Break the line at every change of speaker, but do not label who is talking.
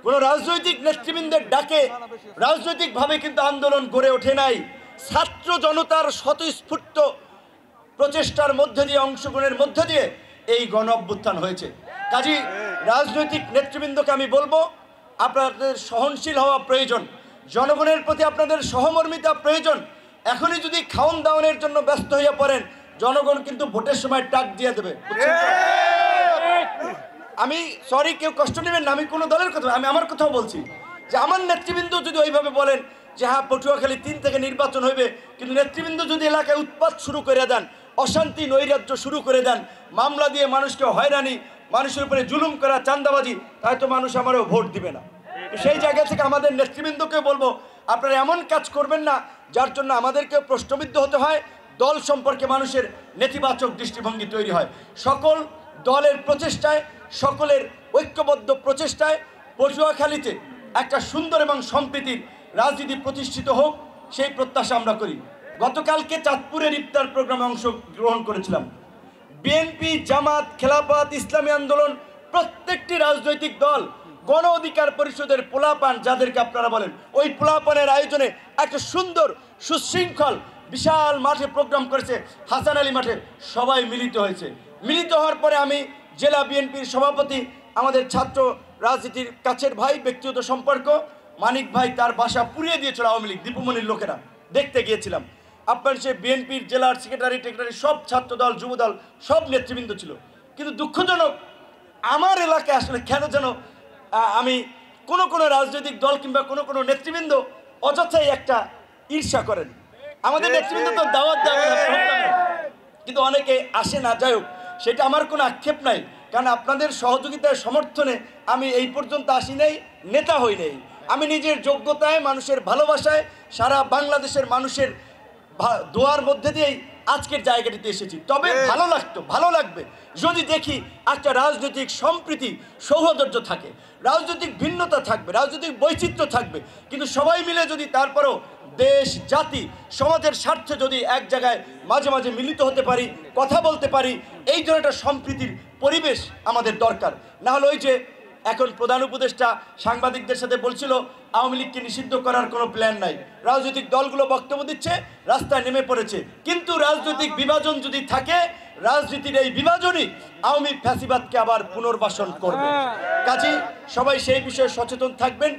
কোনো রাজনৈতিক নেতৃবৃন্দের ডাকে রাজনৈতিকভাবে কিন্তু আন্দোলন গড়ে ওঠে নাই, ছাত্র জনতার স্বতঃস্ফূর্ত প্রচেষ্টার মধ্যে দিয়ে, অংশগ্রহণের মধ্যে দিয়ে এই গণ অভ্যুত্থান হয়েছে। কাজী রাজনৈতিক নেতৃবৃন্দকে আমি বলবো, আপনাদের সহনশীল হওয়া প্রয়োজন, জনগণের প্রতি আপনাদের সহমর্মিতা প্রয়োজন। এখনই যদি খাওন দাওয়ানের জন্য ব্যস্ত হয়ে পড়েন, জনগণ কিন্তু ভোটের সময় টাক দিয়ে দেবে। আমি সরি, কেউ কষ্ট নেবেন না, আমি কোনো দলের কথা, আমি আমার কথাও বলছি যে আমার নেতৃবৃন্দ যদি ওইভাবে বলেন যে হ্যাঁ পটুয়াখালী 3 থেকে নির্বাচন হইবে, কিন্তু নেতৃবৃন্দ যদি এলাকায় উৎপাত শুরু করে দেন, অশান্তি নৈরাজ্য শুরু করে দেন, মামলা দিয়ে মানুষকে হয়রানি, মানুষের উপরে জুলুম করা, চাঁদাবাজি, তাই তো মানুষ আমারও ভোট দিবে না। সেই জায়গা থেকে আমাদের নেতৃবৃন্দকে বলবো, আপনারা এমন কাজ করবেন না যার জন্য আমাদেরকে প্রশ্নবিদ্ধ হতে হয়, দল সম্পর্কে মানুষের নেতিবাচক দৃষ্টিভঙ্গি তৈরি হয়। সকল দলের প্রচেষ্টায়, সকলের ঐক্যবদ্ধ প্রচেষ্টায় পটুয়াখালীতে একটা সুন্দর এবং সম্প্রীতির রাজনীতি প্রতিষ্ঠিত হোক, সেই প্রত্যাশা আমরা করি। গতকালকে চাঁদপুরের ইফতার প্রোগ্রামে অংশগ্রহণ করেছিলাম। বিএনপি, জামাত, খেলাফত, ইসলামী আন্দোলন, প্রত্যেকটি রাজনৈতিক দল, গণ অধিকার পরিষদের পোলাপান যাদেরকে আপনারা বলেন, ওই পোলাপানের আয়োজনে একটা সুন্দর সুশৃঙ্খল বিশাল মাঠে প্রোগ্রাম করেছে, হাসান আলী মাঠে সবাই মিলিত হয়েছে। মিলিত হওয়ার পরে আমি জেলা বিএনপির সভাপতি, আমাদের ছাত্র রাজনীতির কাছের ভাই, ব্যক্তিগত সম্পর্ক মানিক ভাই, তার বাসা পুড়িয়ে দিয়েছিল আওয়ামী লীগ দীপুমনির লোকেরা, দেখতে গিয়েছিলাম। আপনার সে বিএনপির জেলার সেক্রেটারি টেক্রেটারি সব ছাত্রদল, যুবদল, সব নেতৃবৃন্দ ছিল। কিন্তু দুঃখজনক, আমার এলাকায় আসলে কেন যেন আমি কোনো রাজনৈতিক দল কিংবা কোনো নেতৃবৃন্দ অযথাই একটা ঈর্ষা করেন। আমাদের নেতৃবৃন্দ তো দাওয়াত দেওয়া, কিন্তু অনেকে আসে না। যাই হোক, সেটা আমার কোনো আক্ষেপ নাই, কারণ আপনাদের সহযোগিতার সমর্থনে আমি এই পর্যন্ত আসি নাই, নেতা হই নাই। আমি নিজের যোগ্যতায়, মানুষের ভালোবাসায়, সারা বাংলাদেশের মানুষের দোয়ার মধ্যে দিয়েই আজকের জায়গাটিতে এসেছি। তবে ভালো লাগবে যদি দেখি একটা রাজনৈতিক সম্প্রীতি, সৌহার্দ্য থাকে, রাজনৈতিক ভিন্নতা থাকবে, রাজনৈতিক বৈচিত্র্য থাকবে, কিন্তু সবাই মিলে যদি তারপরও দেশ, জাতি, সমাজের স্বার্থে যদি এক জায়গায় মাঝে মাঝে মিলিত হতে পারি, কথা বলতে পারি, এই জন্য একটা সম্প্রীতির পরিবেশ আমাদের দরকার। না হলে ওই যে এখন প্রধান উপদেষ্টা সাংবাদিকদের সাথে বলছিল আওয়ামী লীগকে নিষিদ্ধ করার কোনো প্ল্যান নাই, রাজনৈতিক দলগুলো বক্তব্য দিচ্ছে, রাস্তায় নেমে পড়েছে, কিন্তু রাজনৈতিক বিভাজন যদি থাকে, রাজনীতির এই বিভাজনই আওয়ামী ফ্যাসিবাদকে আবার পুনর্বাসন করবে। কাজেই সবাই সেই বিষয়ে সচেতন থাকবেন।